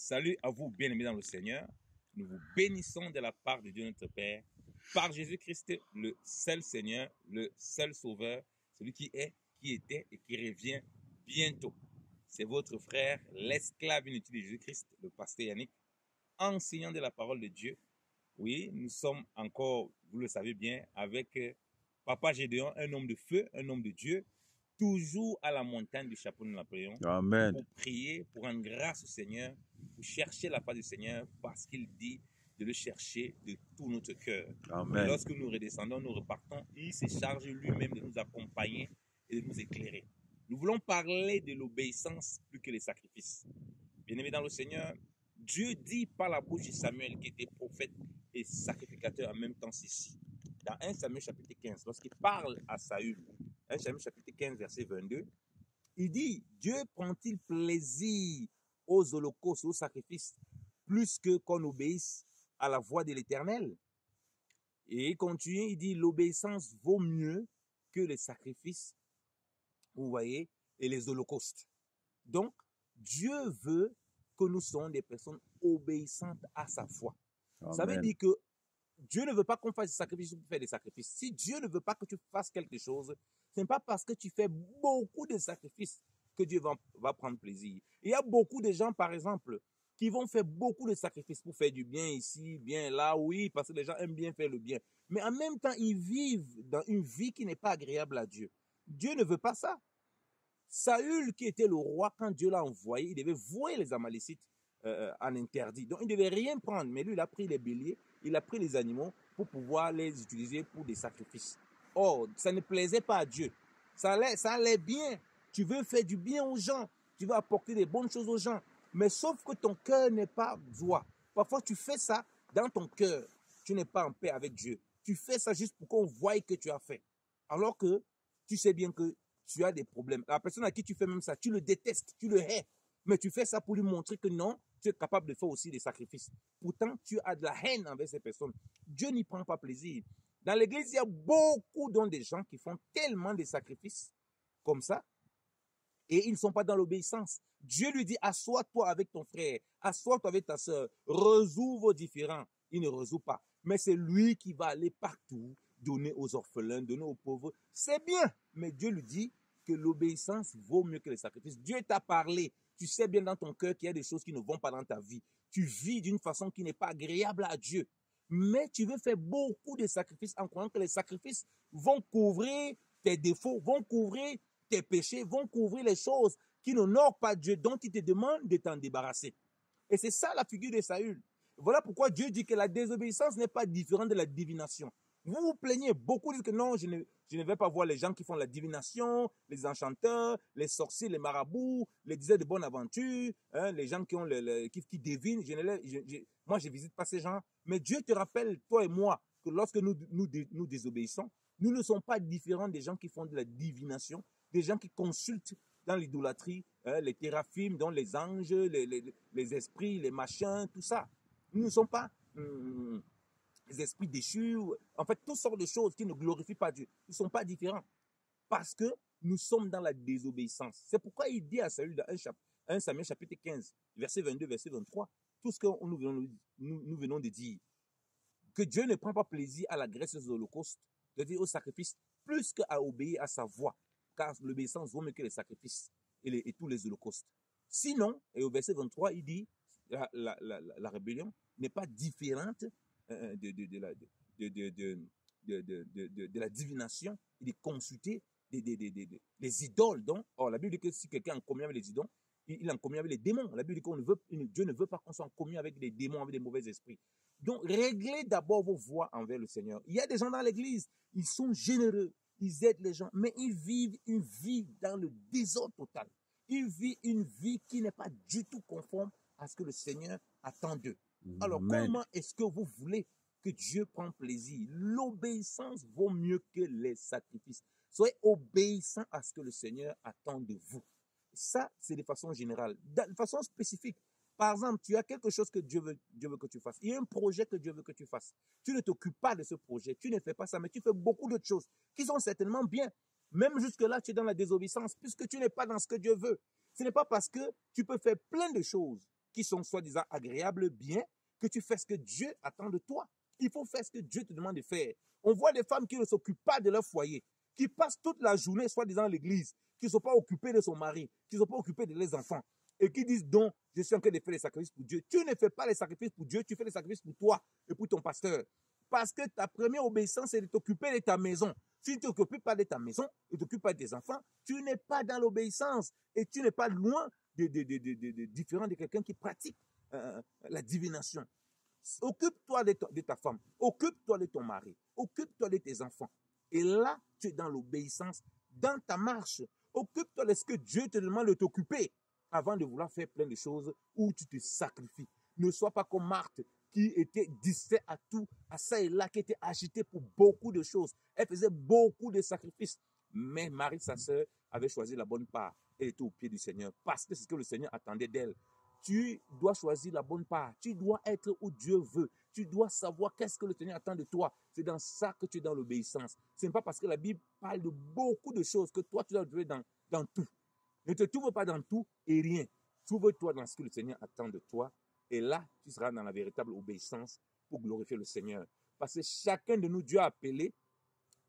Salut à vous, bien-aimés dans le Seigneur. Nous vous bénissons de la part de Dieu notre Père, par Jésus-Christ, le seul Seigneur, le seul Sauveur, celui qui est, qui était et qui revient bientôt. C'est votre frère, l'esclave inutile de Jésus-Christ, le pasteur Yannick, enseignant de la parole de Dieu. Oui, nous sommes encore, vous le savez bien, avec Papa Gédéon, un homme de feu, un homme de Dieu, toujours à la montagne du chapeau de Napoléon. Amen. Pour prier, pour rendre grâce au Seigneur, pour chercher la face du Seigneur, parce qu'il dit de le chercher de tout notre cœur. Amen. Et lorsque nous redescendons, nous repartons, il se charge lui-même de nous accompagner et de nous éclairer. Nous voulons parler de l'obéissance plus que les sacrifices. Bien-aimés dans le Seigneur, Dieu dit par la bouche de Samuel, qui était prophète et sacrificateur en même temps ceci. Dans 1 Samuel chapitre 15, lorsqu'il parle à Saül, 1 Samuel chapitre 15, verset 22, il dit, Dieu prend-il plaisir aux holocaustes, aux sacrifices, plus que qu'on obéisse à la voix de l'Éternel? Et il continue, il dit, l'obéissance vaut mieux que les sacrifices, vous voyez, et les holocaustes. Donc, Dieu veut que nous soyons des personnes obéissantes à sa foi. Amen. Ça veut dire que Dieu ne veut pas qu'on fasse des sacrifices pour faire des sacrifices. Si Dieu ne veut pas que tu fasses quelque chose, ce n'est pas parce que tu fais beaucoup de sacrifices que Dieu va prendre plaisir. Il y a beaucoup de gens, par exemple, qui vont faire beaucoup de sacrifices pour faire du bien ici, bien là, oui, parce que les gens aiment bien faire le bien. Mais en même temps, ils vivent dans une vie qui n'est pas agréable à Dieu. Dieu ne veut pas ça. Saül, qui était le roi, quand Dieu l'a envoyé, il devait vouer les Amalécites en interdit. Donc, il ne devait rien prendre. Mais lui, il a pris les béliers, il a pris les animaux pour pouvoir les utiliser pour des sacrifices. Or, ça ne plaisait pas à Dieu. Ça allait bien. Tu veux faire du bien aux gens. Tu veux apporter des bonnes choses aux gens. Mais sauf que ton cœur n'est pas droit. Parfois, tu fais ça dans ton cœur. Tu n'es pas en paix avec Dieu. Tu fais ça juste pour qu'on voie que tu as fait. Alors que tu sais bien que tu as des problèmes. La personne à qui tu fais même ça, tu le détestes, tu le hais. Mais tu fais ça pour lui montrer que non, tu es capable de faire aussi des sacrifices. Pourtant, tu as de la haine envers ces personnes. Dieu n'y prend pas plaisir. Dans l'église, il y a beaucoup de gens qui font tellement de sacrifices comme ça et ils ne sont pas dans l'obéissance. Dieu lui dit, assois-toi avec ton frère, assois-toi avec ta soeur, résous vos différends. Il ne résout pas. Mais c'est lui qui va aller partout, donner aux orphelins, donner aux pauvres. C'est bien. Mais Dieu lui dit que l'obéissance vaut mieux que les sacrifices. Dieu t'a parlé. Tu sais bien dans ton cœur qu'il y a des choses qui ne vont pas dans ta vie. Tu vis d'une façon qui n'est pas agréable à Dieu. Mais tu veux faire beaucoup de sacrifices en croyant que les sacrifices vont couvrir tes défauts, vont couvrir tes péchés, vont couvrir les choses qui n'honorent pas Dieu, dont il te demande de t'en débarrasser. Et c'est ça la figure de Saül. Voilà pourquoi Dieu dit que la désobéissance n'est pas différente de la divination. Vous vous plaignez, beaucoup disent que non, je ne vais pas voir les gens qui font la divination, les enchanteurs, les sorciers, les marabouts, les diseurs de bonne aventure, hein, les gens qui ont qui devinent. Moi, je visite pas ces gens. Mais Dieu te rappelle, toi et moi, que lorsque nous désobéissons, nous ne sommes pas différents des gens qui font de la divination, des gens qui consultent dans l'idolâtrie, hein, les théraphimes, dont les anges, les esprits, les machins, tout ça. Nous ne sommes pas les esprits déchus, en fait, toutes sortes de choses qui ne glorifient pas Dieu. Nous ne sommes pas différents parce que nous sommes dans la désobéissance. C'est pourquoi il dit à Saül dans 1 Samuel chapitre 15, verset 22, verset 23, tout ce que nous venons de dire, que Dieu ne prend pas plaisir à la graisse des holocaustes, c'est-à-dire au sacrifice, plus qu'à obéir à sa voix, car l'obéissance vaut mieux que les sacrifices et tous les holocaustes. Sinon, et au verset 23, il dit, la rébellion n'est pas différente de la divination et de consulter les idoles. Donc, or, la Bible dit que si quelqu'un est en communion avec les idoles, il est en communion avec les démons. La Bible dit que Dieu ne veut pas qu'on soit en communion avec les démons, avec des mauvais esprits. Donc, réglez d'abord vos voies envers le Seigneur. Il y a des gens dans l'église, ils sont généreux, ils aident les gens, mais ils vivent une vie dans le désordre total. Ils vivent une vie qui n'est pas du tout conforme à ce que le Seigneur attend d'eux. Alors, comment est-ce que vous voulez que Dieu prenne plaisir? L'obéissance vaut mieux que les sacrifices. Soyez obéissants à ce que le Seigneur attend de vous. Ça, c'est de façon générale. De façon spécifique, par exemple, tu as quelque chose que Dieu veut que tu fasses. Il y a un projet que Dieu veut que tu fasses. Tu ne t'occupes pas de ce projet. Tu ne fais pas ça, mais tu fais beaucoup d'autres choses qui sont certainement bien. Même jusque-là, tu es dans la désobéissance puisque tu n'es pas dans ce que Dieu veut. Ce n'est pas parce que tu peux faire plein de choses qui sont soi-disant agréables, bien, que tu fasses ce que Dieu attend de toi. Il faut faire ce que Dieu te demande de faire. On voit des femmes qui ne s'occupent pas de leur foyer, qui passent toute la journée, soi-disant, à l'église, qui ne sont pas occupées de son mari, qui ne sont pas occupées de leurs enfants, et qui disent donc, je suis en train de faire les sacrifices pour Dieu. Tu ne fais pas les sacrifices pour Dieu, tu fais les sacrifices pour toi et pour ton pasteur. Parce que ta première obéissance, c'est de t'occuper de ta maison. Si tu ne t'occupes pas de ta maison et ne t'occupes pas de tes enfants, tu n'es pas dans l'obéissance et tu n'es pas loin différent de quelqu'un qui pratique la divination. Occupe-toi de ta femme, occupe-toi de ton mari, occupe-toi de tes enfants. Et là, tu es dans l'obéissance, dans ta marche. Occupe-toi de ce que Dieu te demande de t'occuper avant de vouloir faire plein de choses où tu te sacrifies. Ne sois pas comme Marthe qui était distrait à tout, à ça et là, qui était agitée pour beaucoup de choses. Elle faisait beaucoup de sacrifices. Mais Marie, sa sœur, avait choisi la bonne part. Elle était au pied du Seigneur parce que c'est ce que le Seigneur attendait d'elle. Tu dois choisir la bonne part. Tu dois être où Dieu veut. Tu dois savoir qu'est-ce que le Seigneur attend de toi. C'est dans ça que tu es dans l'obéissance. Ce n'est pas parce que la Bible parle de beaucoup de choses que toi, tu dois être dans tout. Ne te trouve pas dans tout et rien. Trouve-toi dans ce que le Seigneur attend de toi. Et là, tu seras dans la véritable obéissance pour glorifier le Seigneur. Parce que chacun de nous, Dieu a appelé.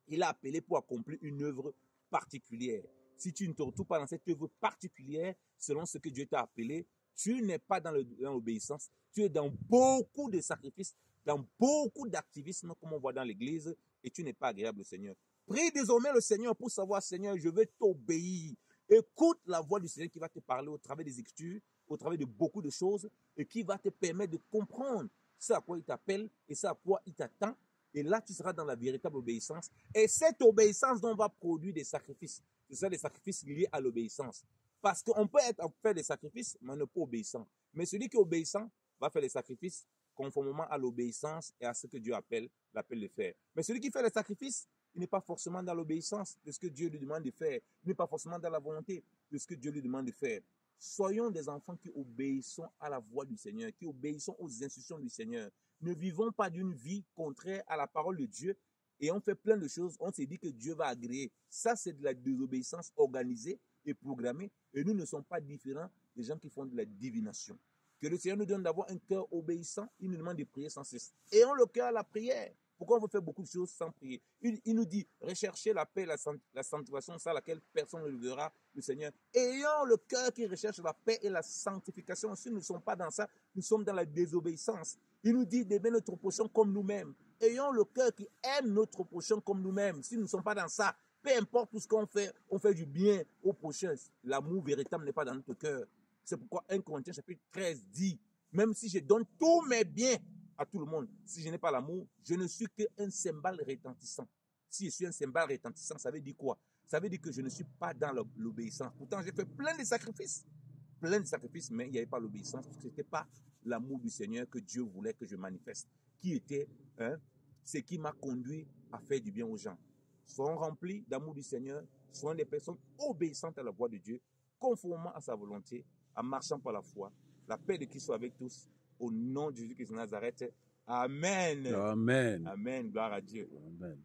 Il a appelé pour accomplir une œuvre particulière. Si tu ne te retrouves pas dans cette œuvre particulière, selon ce que Dieu t'a appelé, tu n'es pas dans l'obéissance. Tu es dans beaucoup de sacrifices, dans beaucoup d'activisme, comme on voit dans l'église, et tu n'es pas agréable au Seigneur. Prie désormais le Seigneur pour savoir, Seigneur, je veux t'obéir. Écoute la voix du Seigneur qui va te parler au travers des Écritures, au travers de beaucoup de choses, et qui va te permettre de comprendre ce à quoi il t'appelle et ce à quoi il t'attend. Et là, tu seras dans la véritable obéissance. Et cette obéissance dont va produire des sacrifices. Ce sont des sacrifices liés à l'obéissance. Parce qu'on peut faire des sacrifices, mais on n'est pas obéissant. Mais celui qui est obéissant va faire des sacrifices conformément à l'obéissance et à ce que Dieu l'appelle de faire. Mais celui qui fait les sacrifices, il n'est pas forcément dans l'obéissance de ce que Dieu lui demande de faire. Il n'est pas forcément dans la volonté de ce que Dieu lui demande de faire. Soyons des enfants qui obéissons à la voix du Seigneur, qui obéissons aux instructions du Seigneur. Ne vivons pas d'une vie contraire à la parole de Dieu et on fait plein de choses, on s'est dit que Dieu va agréer. Ça, c'est de la désobéissance organisée et programmée et nous ne sommes pas différents des gens qui font de la divination. Que le Seigneur nous donne d'avoir un cœur obéissant, il nous demande de prier sans cesse. Ayons le cœur à la prière. Pourquoi on veut faire beaucoup de choses sans prier? Il nous dit, recherchez la paix, la sanctification, sans laquelle personne ne le verra, le Seigneur. Ayons le cœur qui recherche la paix et la sanctification. Si nous ne sommes pas dans ça, nous sommes dans la désobéissance. Il nous dit d'aimer notre prochain comme nous-mêmes. Ayons le cœur qui aime notre prochain comme nous-mêmes. Si nous ne sommes pas dans ça, peu importe tout ce qu'on fait, on fait du bien au prochain. L'amour véritable n'est pas dans notre cœur. C'est pourquoi 1 Corinthiens chapitre 13 dit, même si je donne tous mes biens à tout le monde, si je n'ai pas l'amour, je ne suis qu'un cymbale retentissant. Si je suis un cymbale retentissant, ça veut dire quoi? Ça veut dire que je ne suis pas dans l'obéissance. Pourtant, j'ai fait plein de sacrifices, mais il n'y avait pas l'obéissance, parce que ce n'était pas l'amour du Seigneur que Dieu voulait que je manifeste, qui était ce qui m'a conduit à faire du bien aux gens. Soyons remplis d'amour du Seigneur, soyons des personnes obéissantes à la voix de Dieu, conformément à sa volonté, en marchant par la foi. La paix de Christ soit avec tous. Au nom de Jésus-Christ de Nazareth. Amen. Amen. Amen. Gloire à Dieu. Amen.